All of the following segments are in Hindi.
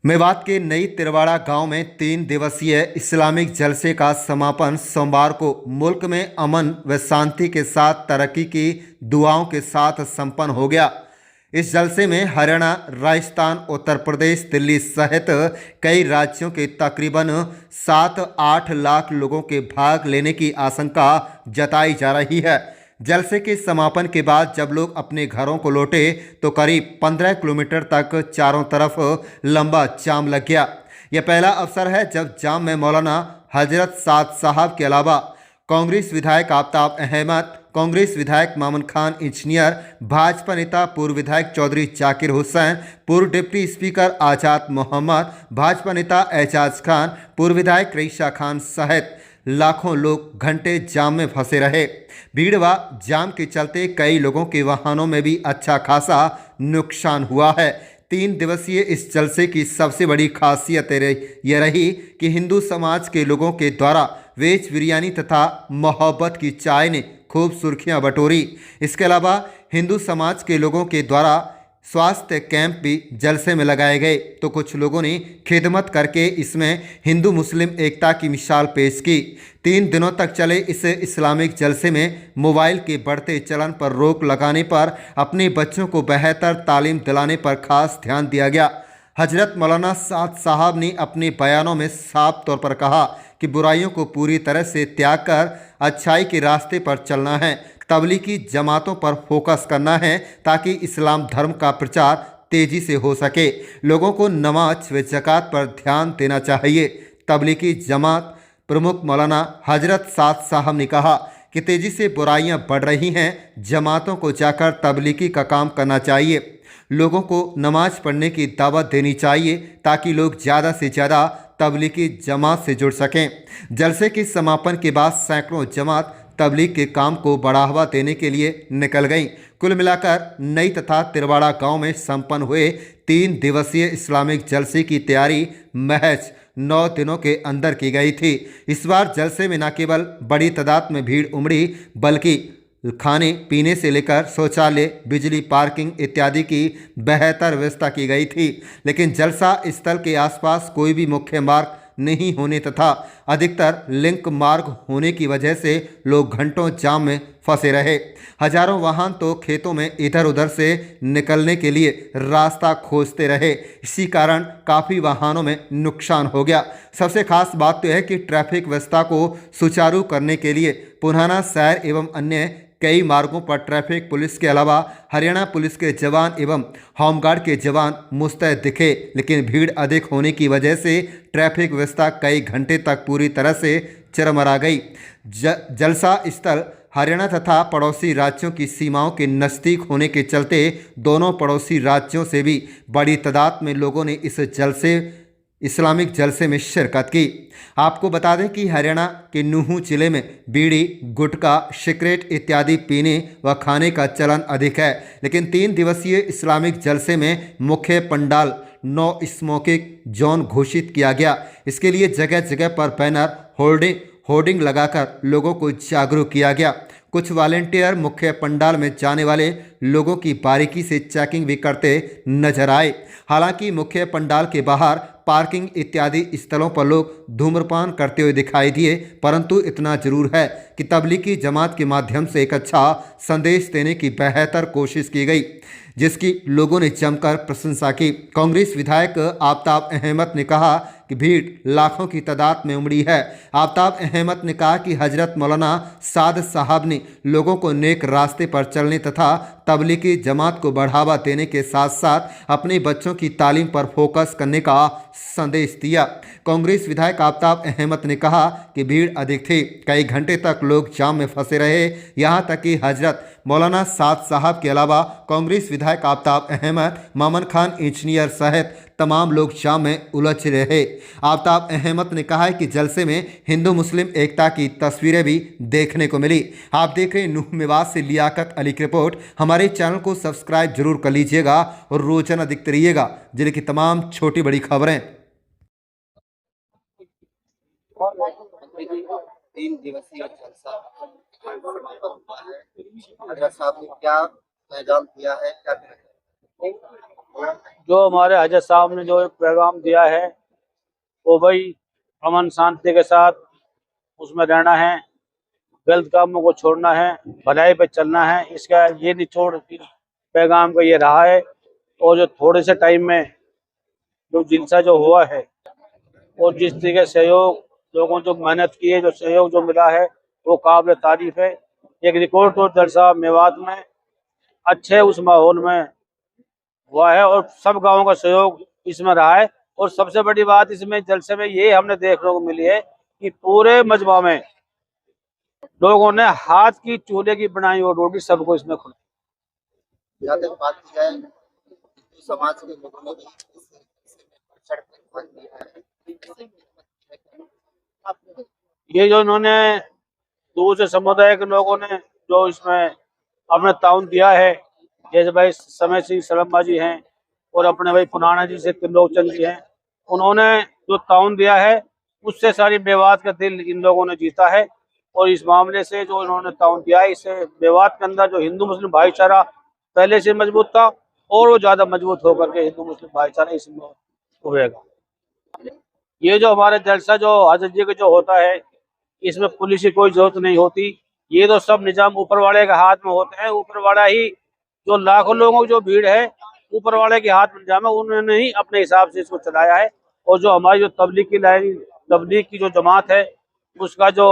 मेवात के नई तिरवाड़ा गांव में 3 दिवसीय इस्लामिक जलसे का समापन सोमवार को मुल्क में अमन व शांति के साथ तरक्की की दुआओं के साथ संपन्न हो गया। इस जलसे में हरियाणा, राजस्थान, उत्तर प्रदेश, दिल्ली सहित कई राज्यों के तकरीबन 7-8 लाख लोगों के भाग लेने की आशंका जताई जा रही है। जलसे के समापन के बाद जब लोग अपने घरों को लौटे तो करीब 15 किलोमीटर तक चारों तरफ लंबा जाम लग गया। यह पहला अवसर है जब जाम में मौलाना हजरत साद साहब के अलावा कांग्रेस विधायक आफ्ताब अहमद, कांग्रेस विधायक मामन खान इंजीनियर, भाजपा नेता पूर्व विधायक चौधरी जाकिर हुसैन, पूर्व डिप्टी स्पीकर आजाद मोहम्मद, भाजपा नेता एजाज खान, पूर्व विधायक रईसा खान सहित लाखों लोग घंटे जाम में फंसे रहे। भीड़ व जाम के चलते कई लोगों के वाहनों में भी अच्छा खासा नुकसान हुआ है। 3 दिवसीय इस जलसे की सबसे बड़ी खासियत यह रही कि हिंदू समाज के लोगों के द्वारा वेज बिरयानी तथा मोहब्बत की चाय ने खूब सुर्खियां बटोरी। इसके अलावा हिंदू समाज के लोगों के द्वारा स्वास्थ्य कैंप भी जलसे में लगाए गए, तो कुछ लोगों ने खिदमत करके इसमें हिंदू मुस्लिम एकता की मिसाल पेश की। 3 दिनों तक चले इस इस्लामिक जलसे में मोबाइल के बढ़ते चलन पर रोक लगाने पर अपने बच्चों को बेहतर तालीम दिलाने पर खास ध्यान दिया गया। हजरत मौलाना साद साहब ने अपने बयानों में साफ तौर पर कहा कि बुराइयों को पूरी तरह से त्याग कर अच्छाई के रास्ते पर चलना है, तबलीगी जमातों पर फोकस करना है ताकि इस्लाम धर्म का प्रचार तेजी से हो सके। लोगों को नमाज व ज़कात पर ध्यान देना चाहिए। तबलीगी जमात प्रमुख मौलाना हजरत साद साहब ने कहा कि तेजी से बुराइयां बढ़ रही हैं, जमातों को जाकर तबलीगी का काम करना चाहिए। लोगों को नमाज पढ़ने की दावत देनी चाहिए ताकि लोग ज़्यादा से ज़्यादा तबलीगी जमात से जुड़ सकें। जलसे के समापन के बाद सैकड़ों जमात तबलीग के काम को बढ़ावा देने के लिए निकल गईं। कुल मिलाकर नई तथा तिरवाड़ा गांव में संपन्न हुए 3 दिवसीय इस्लामिक जलसे की तैयारी महज 9 दिनों के अंदर की गई थी। इस बार जलसे में न केवल बड़ी तादाद में भीड़ उमड़ी बल्कि खाने पीने से लेकर शौचालय, बिजली, पार्किंग इत्यादि की बेहतर व्यवस्था की गई थी। लेकिन जलसा स्थल के आसपास कोई भी मुख्य मार्ग नहीं होने तथा अधिकतर लिंक मार्ग होने की वजह से लोग घंटों जाम में फंसे रहे। हजारों वाहन तो खेतों में इधर उधर से निकलने के लिए रास्ता खोजते रहे। इसी कारण काफ़ी वाहनों में नुकसान हो गया। सबसे खास बात तो यह है कि ट्रैफिक व्यवस्था को सुचारू करने के लिए पुराना शहर एवं अन्य कई मार्गों पर ट्रैफिक पुलिस के अलावा हरियाणा पुलिस के जवान एवं होमगार्ड के जवान मुस्तैद दिखे, लेकिन भीड़ अधिक होने की वजह से ट्रैफिक व्यवस्था कई घंटे तक पूरी तरह से चरमरा गई। जलसा स्थल हरियाणा तथा पड़ोसी राज्यों की सीमाओं के नज़दीक होने के चलते दोनों पड़ोसी राज्यों से भी बड़ी तादाद में लोगों ने इस इस्लामिक जलसे में शिरकत की। आपको बता दें कि हरियाणा के नूहू जिले में बीड़ी, गुटखा, सिगरेट इत्यादि पीने व खाने का चलन अधिक है, लेकिन 3 दिवसीय इस्लामिक जलसे में मुख्य पंडाल नो स्मोकिंग जोन घोषित किया गया। इसके लिए जगह जगह पर बैनर, होर्डिंग लगाकर लोगों को जागरूक किया गया। कुछ वॉलंटियर मुख्य पंडाल में जाने वाले लोगों की बारीकी से चेकिंग भी करते नजर आए। हालांकि मुख्य पंडाल के बाहर पार्किंग इत्यादि स्थलों पर लोग धूम्रपान करते हुए दिखाई दिए, परंतु इतना जरूर है कि तबलीगी जमात के माध्यम से एक अच्छा संदेश देने की बेहतर कोशिश की गई, जिसकी लोगों ने जमकर प्रशंसा की। कांग्रेस विधायक आफ्ताब अहमद ने कहा कि भीड़ लाखों की तादाद में उमड़ी है। आफ्ताब अहमद ने कहा कि हजरत मौलाना साद साहब ने लोगों को नेक रास्ते पर चलने तथा तबलीगी जमात को बढ़ावा देने के साथ साथ अपने बच्चों की तालीम पर फोकस करने का संदेश दिया। कांग्रेस विधायक आफ्ताब अहमद ने कहा कि भीड़ अधिक थी, कई घंटे तक लोग जाम में फंसे रहे। यहां तक कि हजरत मौलाना साद साहब के अलावा कांग्रेस विधायक आफ्ताब अहमद, मामन खान इंजीनियर सहित तमाम लोग जाम में उलझ रहे। आफ्ताब अहमद ने कहा है कि जलसे में हिंदू मुस्लिम एकता की तस्वीरें भी देखने को मिली। आप देख रहे हैं नूह मेवात से लियाकत अली की रिपोर्ट। हमारे चैनल को सब्सक्राइब जरूर कर लीजिएगा और रोजाना दिखते रहिएगा जिले की तमाम छोटी बड़ी खबरें। 3 दिवसीय जलसा समापन हुआ है। हजरत साहब ने क्या पैगाम दिया है, क्या कहना है? जो हमारे हजरत साहब ने जो एक पैगाम दिया है वो भाई अमन शांति के साथ उसमें रहना है, गलत कामों को छोड़ना है, भलाई पे चलना है। इसका ये निचोड़ पैगाम का ये रहा है। और जो थोड़े से टाइम में जो जिलसा जो हुआ है और जिस तरीके से सहयोग लोगों जो मेहनत की है, जो सहयोग जो मिला है वो काबिल तारीफ है। एक रिकॉर्ड तोड़ जलसा मेवात में अच्छे उस माहौल में हुआ है और सब गांवों का सहयोग इसमें रहा है। और सबसे बड़ी बात इसमें जलसे में ये हमने देखने को मिली है कि पूरे मजमा में लोगों ने हाथ की चूल्हे की बनाई और रोटी सबको इसमें खुलाई। जहाँ तक बात की जाए हिंदू समाज के लोगों ने भी इस सड़क पर भाग लिया है। ये जो इन्होंने दूसरे समुदाय के लोगों ने जो इसमें अपना ताउन दिया है, जैसे भाई समय सिंह सलम्बा जी हैं और अपने भाई पुराना जी से त्रिलोकचंद जी हैं, उन्होंने जो ताउन दिया है उससे सारी मेवात का दिल इन लोगों ने जीता है। और इस मामले से जो इन्होंने ताउन दिया है इससे मेवात के अंदर जो हिंदू मुस्लिम भाईचारा पहले से मजबूत था और वो ज्यादा मजबूत होकर के हिंदू मुस्लिम भाईचारा इसमें उभरेगा। ये जो हमारे जलसा जो हजरत जी का जो होता है इसमें पुलिस की कोई जरूरत नहीं होती। ये तो सब निजाम ऊपर वाले के हाथ में होते हैं। ऊपर वाला ही जो लाखों लोगों की जो भीड़ है ऊपर वाले के हाथ में निजाम है, उन्होंने ही अपने हिसाब से इसको चलाया है। और जो हमारी जो तबलीग की लाइन तबलीग की जो जमात है उसका जो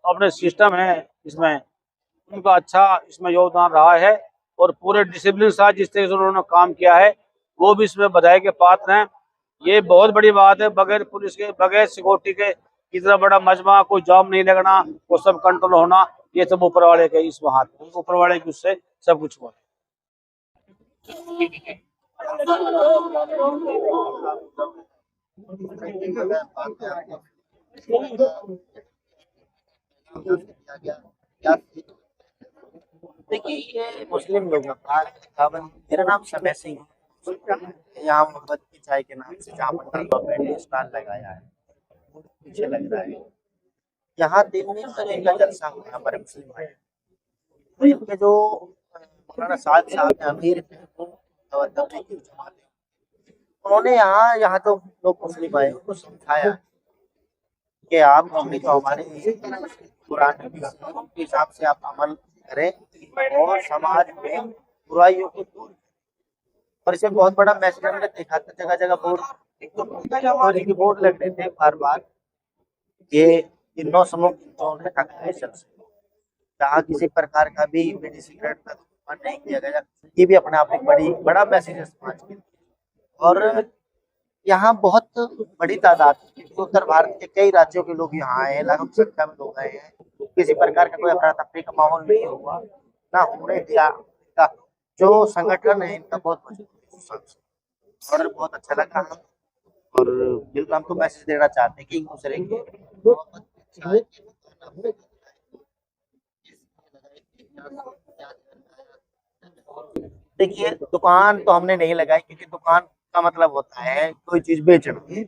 अपने सिस्टम है इसमें उनका अच्छा इसमें योगदान रहा है। और पूरे डिसिप्लिन के साथ जिस तरीके से उन्होंने काम किया है वो भी इसमें बधाई के पात्र हैं। ये बहुत बड़ी बात है। बगैर पुलिस के बगैर सिक्योरिटी के इतना बड़ा मजमा, कोई जाम नहीं लगना, वो सब कंट्रोल होना, ये सब ऊपर वाले के इसमें हाथ में, ऊपर वाले के उससे सब कुछ हुआ। देखिए ये मुस्लिम लोगों का दावत। मेरा नाम समय सिंह है। यहाँ मोहब्बत की चाय के नाम से जहाँ पर गवर्नमेंट ने स्टॉल लगाया है पीछे लग रहा है। यहाँ 3 दिन तक इनका जलसा हुआ है हमारे मुस्लिम भाई। तो इनके जो मौलाना साद साहब ने अमीर हैं तबलीगी जमात है, उन्होंने यहाँ तो लोग मुस्लिम आए उनको समझाया कि आप अपनी जो हमारे कुरान के हिसाब से आप अमल करें और समाज में बुराइयों को दूर करें। और इसमें बहुत बड़ा मैसेज हमने देखा था, जगह जगह बोर्ड बोर्ड लग रहे थे बार बार। ये इन 9 समूह जो रखा गया है सबसे, जहाँ किसी प्रकार का भी बीड़ी सिगरेट का धूम्रपान नहीं किया गया। ये भी अपने आप में बड़ा मैसेज है समाज के। और यहाँ बहुत बड़ी तादाद उत्तर भारत के कई राज्यों के लोग यहाँ आए हैं, लाखों की संख्या में लोग आए हैं। किसी प्रकार का कोई अफरा तफरी का माहौल नहीं हुआ, ना होने दिया। इनका जो संगठन है इनका बहुत मजबूत है और बहुत अच्छा लगा। और बिल्कुल हम तो मैसेज देना चाहते हैं कि एक दूसरे के देखिए दुकान तो हमने नहीं लगाई क्योंकि दुकान का मतलब होता है कोई चीज बेचना।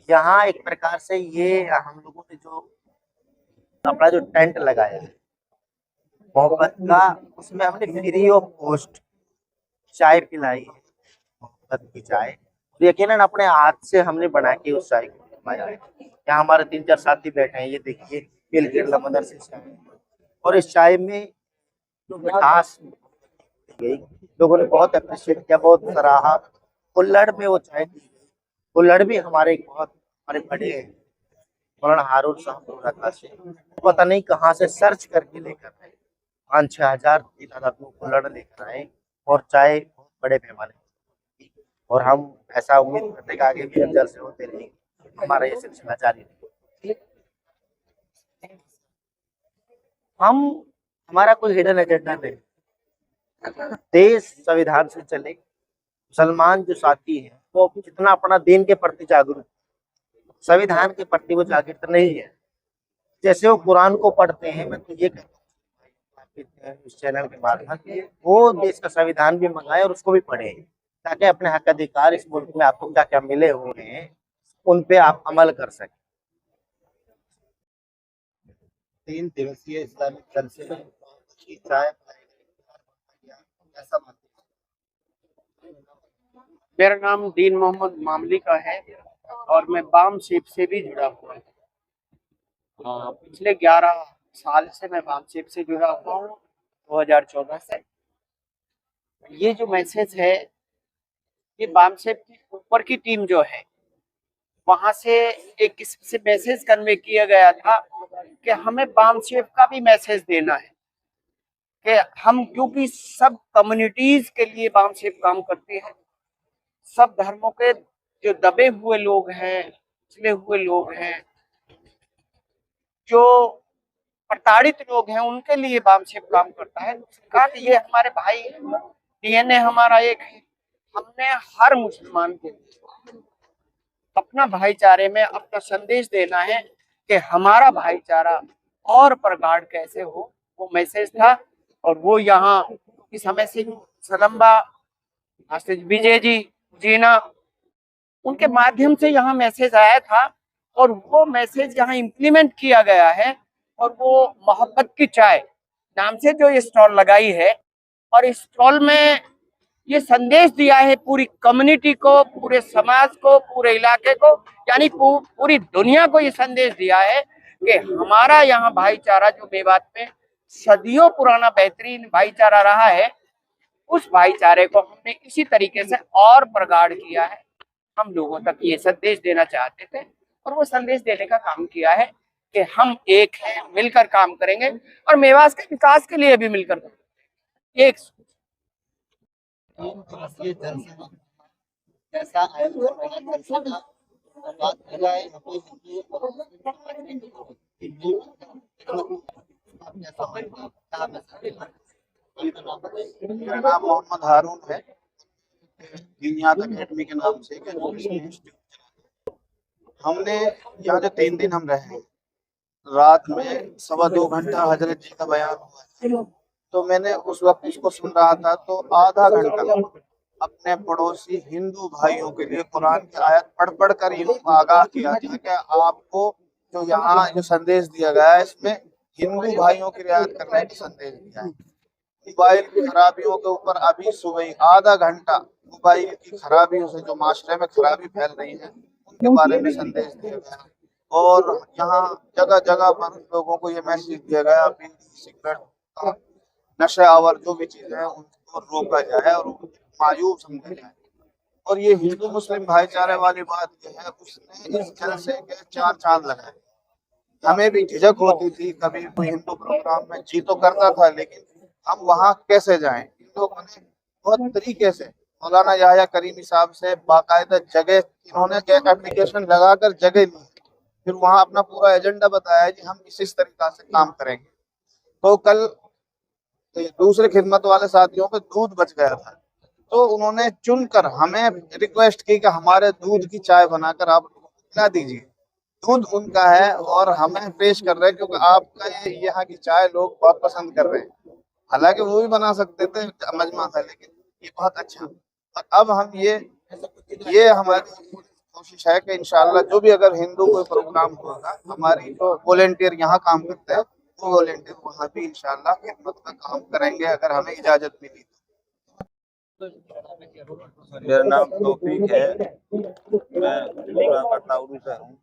यहाँ एक प्रकार से ये हम लोगों ने जो अपना जो टेंट लगाया है मोहब्बत का, उसमें हमने फ्री ऑफ कॉस्ट चाय पिलाई है, मोहब्बत की चाय। यकीनन अपने हाथ से हमने बना के उस चाय को पिलाया है। यहाँ हमारे 3-4 साथी बैठे हैं, ये देखिए पिल केरला मदरसे से आए हैं। और इस चाय में जो मिठास गई लोगों ने बहुत अप्रिशिएट किया, बहुत सराहा। कुल्हड़ में वो चाय दी गई। कुल्हड़ भी हमारे हमारे बड़े हैं मौलाना हारून साहब से पता नहीं कहाँ से सर्च करके लेकर आए, 5-6 हजार की तादाद में कुल्हड़ लेकर आए और चाय बहुत बड़े पैमाने। और हम ऐसा उम्मीद करते हैं कि आगे भी जल्द से होते रहेंगे, हमारा ये सिलसिला जारी रहेगा। हमारा कोई हिडन एजेंडा नहीं। देश संविधान से चले। मुसलमान जो साथी हैं वो जितना अपना दीन के प्रति जागरूक, संविधान के प्रति वो जागरूक नहीं है। जैसे वो कुरान को पढ़ते हैं, मैं तो ये कहता हूँ इस चैनल के माध्यम वो देश का संविधान भी मंगाए और उसको भी पढ़े, ताकि अपने हक अधिकार इस मुल्क में आपको क्या क्या मिले हुए हैं उन पे आप अमल कर सकें। 3 दिवसीय इस्लामिक जलसे की चाय ऐसा मेरा नाम दीन मोहम्मद मामली का है और मैं बाम शेप से भी जुड़ा हुआ हूँ। पिछले 11 साल से मैं बाम शेप से जुड़ा हुआ हूँ, 2014 से। ये जो मैसेज है, ये बाम शेप की ऊपर की टीम जो है, वहां से एक किस्म से मैसेज कन्वे किया गया था कि हमें बाम शेप का भी मैसेज देना है कि हम, क्योंकि सब कम्युनिटीज के लिए बाम शेप काम करते हैं, सब धर्मों के जो दबे हुए लोग हैं, पिछले हुए लोग हैं, जो प्रताड़ित लोग हैं, उनके लिए बाम शेप काम करता है। कहा कि ये हमारे भाई हैं, डीएनए हमारा एक है। हमने हर मुसलमान को अपना भाईचारे में अपना संदेश देना है कि हमारा भाईचारा और प्रगाढ़ कैसे हो, वो मैसेज था। और वो यहाँ इस समय से सलम्बा, विजय जी, जीना, उनके माध्यम से यहाँ मैसेज आया था और वो मैसेज यहाँ इम्प्लीमेंट किया गया है। और वो मोहब्बत की चाय नाम से जो ये स्टॉल लगाई है, और इस स्टॉल में ये संदेश दिया है पूरी कम्युनिटी को, पूरे समाज को, पूरे इलाके को, यानी पूरी दुनिया को ये संदेश दिया है कि हमारा यहाँ भाईचारा जो मेवात में सदियों पुराना बेहतरीन भाईचारा रहा है, उस भाईचारे को हमने इसी तरीके से और प्रगाढ़ किया है। हम लोगों तक ये संदेश देना चाहते थे और वो संदेश देने का काम किया है कि हम एक हैं, मिलकर काम करेंगे और मेवात के विकास के लिए भी मिलकर एक कैसा आयोजन रहा जलसे का, और बात की जाए मेरा नाम मोहम्मद हारून है, दीनियात अकेडमी के नाम से हमने यहाँ जो 3 दिन हम रहे हैं, रात में 2.25 घंटा हजरत जी का बयान हुआ है। तो मैंने उस वक्त इसको सुन रहा था, तो आधा घंटा अपने पड़ोसी हिंदू भाइयों के लिए कुरान की आयत पढ़ कर यूँ आगाह किया था कि आपको जो यहाँ जो संदेश दिया गया है, इसमें हिंदू भाइयों की रियायत करने का संदेश दिया है। मोबाइल की खराबियों के ऊपर अभी सुबह आधा घंटा मोबाइल की खराबियों से जो माशरे में खराबी फैल रही है, उनके बारे में संदेश दिया गया। और यहाँ जगह जगह पर लोगों को ये मैसेज दिया गया, सिगरेट, नशे आवर जो भी चीजें हैं उनको रोका जाए और मायूब समझा जाए। और ये हिंदू मुस्लिम भाईचारे वाली बात ये है, उसने इस जलसे के 4 चांद लगाए। हमें भी झिझक होती थी, कभी कोई हिंदू प्रोग्राम में जी तो करता था, लेकिन हम वहाँ कैसे जाएं। इन लोगों ने बहुत तरीके से मौलाना याह्या करीमी साहब से बाकायदा जगह, इन्होंने एप्लीकेशन लगाकर जगह ली, फिर वहाँ अपना पूरा एजेंडा बताया कि हम इस तरीका से काम करेंगे। तो कल दूसरे खिदमत वाले साथियों पे दूध बच गया था, तो उन्होंने चुनकर हमें रिक्वेस्ट की कि हमारे दूध की चाय बनाकर आप पिला दीजिए। दूध उनका है और हमें पेश कर रहे हैं, क्योंकि आपका ये यहाँ की चाय लोग बहुत पसंद कर रहे हैं। हालांकि वो भी बना सकते थे, मजमा था, लेकिन ये बहुत अच्छा। और अब हम ये हमारी कोशिश है कि इंशाल्लाह जो भी अगर हिंदू कोई प्रोग्राम होगा, हमारी जो वॉलेंटियर यहाँ काम करते हैं, वो वॉलेंटियर वहाँ भी इंशाल्लाह खिदमत का काम करेंगे, अगर हमें इजाजत मिली। मेरा नाम तौफीक है, मैं कटाउरी से हूँ।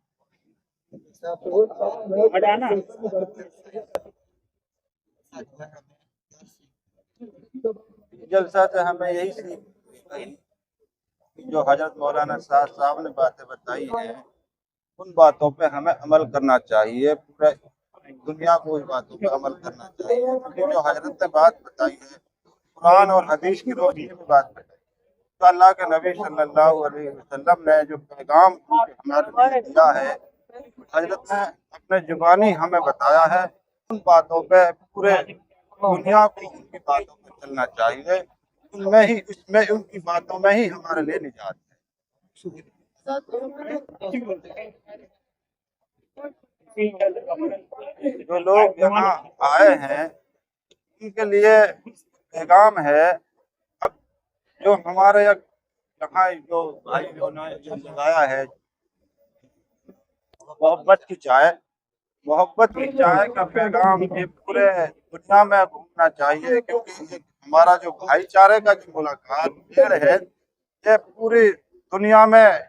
जलसा से हमें यही सीख गई, जो हजरत मौलाना साहब ने बातें बताई हैं, उन बातों पे हमें अमल करना चाहिए। पूरे दुनिया को उस बातों पे अमल करना चाहिए, क्योंकि जो हजरत ने बात बताई है, कुरान और हदीस की रोशनी में बात बताई, तो अल्लाह के नबी सल्लल्लाहु अलैहि वसल्लम ने जो पैगाम हमारे लिए दिया है, हजरत ने अपने जुबानी हमें बताया है। उन बातों पे पूरे दुनिया को उनकी बातों पे चलना चाहिए, उनमें ही उसमें उनकी बातों में ही हमारे लिए निजात है। जो लोग यहाँ आए हैं उनके लिए पैगाम है, अब जो हमारे यहाँ जो भाइयों ने जो लगाया है मोहब्बत की चाय का पैगाम ये पूरे दुनिया में घूमना चाहिए, क्योंकि हमारा जो भाईचारे का जो मुलाकात पेड़ है, ये पूरी दुनिया में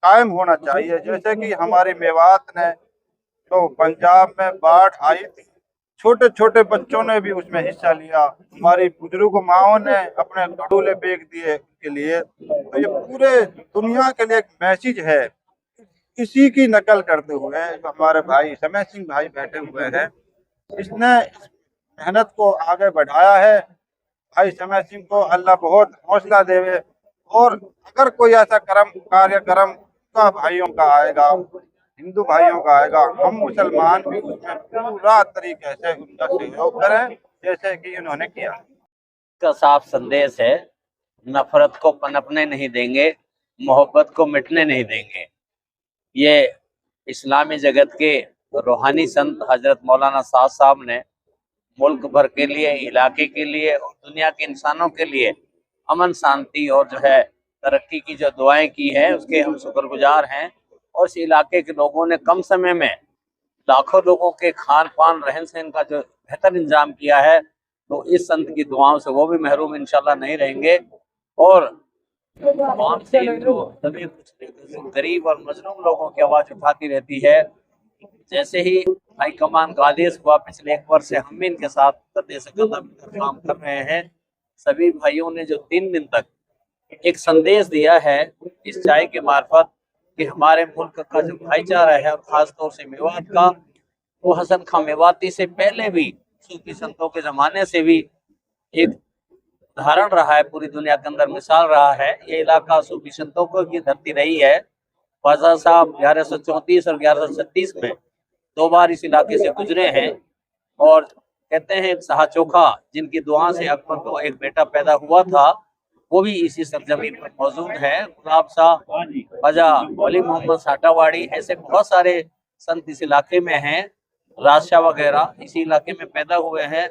कायम होना चाहिए। जैसे कि हमारी मेवात ने तो पंजाब में बाढ़ आई थी, छोटे छोटे बच्चों ने भी उसमें हिस्सा लिया, हमारी बुजुर्ग माओं ने अपने घड़ूले फेंक दिए उनके लिए। तो ये पूरे दुनिया के लिए एक मैसेज है। इसी की नकल करते हुए जो हमारे भाई समय सिंह भाई बैठे हुए हैं, इसने इस मेहनत को आगे बढ़ाया है। भाई समय सिंह को अल्लाह बहुत हौसला देवे, और अगर कोई ऐसा कार्यक्रम का भाइयों का आएगा, हिंदू भाइयों का आएगा, हम मुसलमान भी उसमें पूरा तरीके से उनका सहयोग करें जैसे कि इन्होंने किया। का साफ संदेश है, नफरत को पनपने नहीं देंगे, मोहब्बत को मिटने नहीं देंगे। ये इस्लामी जगत के रूहानी संत हजरत मौलाना साद साहब ने मुल्क भर के लिए, इलाके के लिए और दुनिया के इंसानों के लिए अमन, शांति और जो है तरक्की की जो दुआएं की है, उसके हम शुक्रगुजार हैं। और इस इलाके के लोगों ने कम समय में लाखों लोगों के खान पान, रहन सहन का जो बेहतर इंतजाम किया है, तो इस संत की दुआओं से वो भी महरूम इंशाल्लाह नहीं रहेंगे। और तमाम से जो सभी गरीब और मजलूम लोगों की आवाज उठाती रहती है। जैसे ही हाई कमान का आदेश हुआ, पिछले 1 वर्ष से हम भी इनके साथ कंधे से कंधा मिलकर काम कर रहे हैं। सभी भाइयों ने जो 3 दिन तक एक संदेश दिया है इस चाय के मार्फत कि हमारे मुल्क का जो भाईचारा है, और खासतौर से मेवात का, वो हसन खां मेवाती से पहले भी सूफी संतों के जमाने से भी एक उदाहरण रहा है, पूरी दुनिया के अंदर मिसाल रहा है। ये इलाका सूफी संतों को की धरती रही है। ख्वाजा साहब 1134 और 1136 में 2 बार इस इलाके से गुजरे हैं। और कहते हैं शाह चोखा, जिनकी दुआ से अकबर को एक बेटा पैदा हुआ था, वो भी इसी सरजमीन पर मौजूद है। गुलाब शाह, ख्वाजा वली मोहम्मद साटावाड़ी, ऐसे बहुत सारे संत इस इलाके में हैं। राजशाह वगैरह इसी इलाके में पैदा हुए हैं।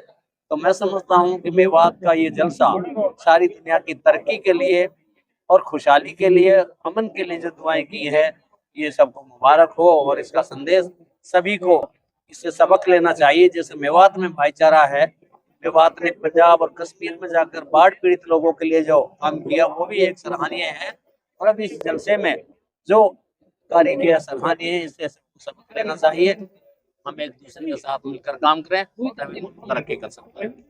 तो मैं समझता हूँ कि मेवात का ये जलसा सारी दुनिया की तरक्की के लिए और खुशहाली के लिए, अमन के लिए जो दुआएं की है, ये सबको मुबारक हो। और इसका संदेश सभी को इससे सबक लेना चाहिए। जैसे मेवात में भाईचारा है, मेवात ने पंजाब और कश्मीर में जाकर बाढ़ पीड़ित लोगों के लिए जो काम किया, वो भी एक सराहनीय है। और अब इस जलसे में जो कार्य किया सराहनीय है, इससे सबक लेना चाहिए। हम एक दूसरे के साथ मिलकर काम करें, तभी तरक्की कर सकते हैं।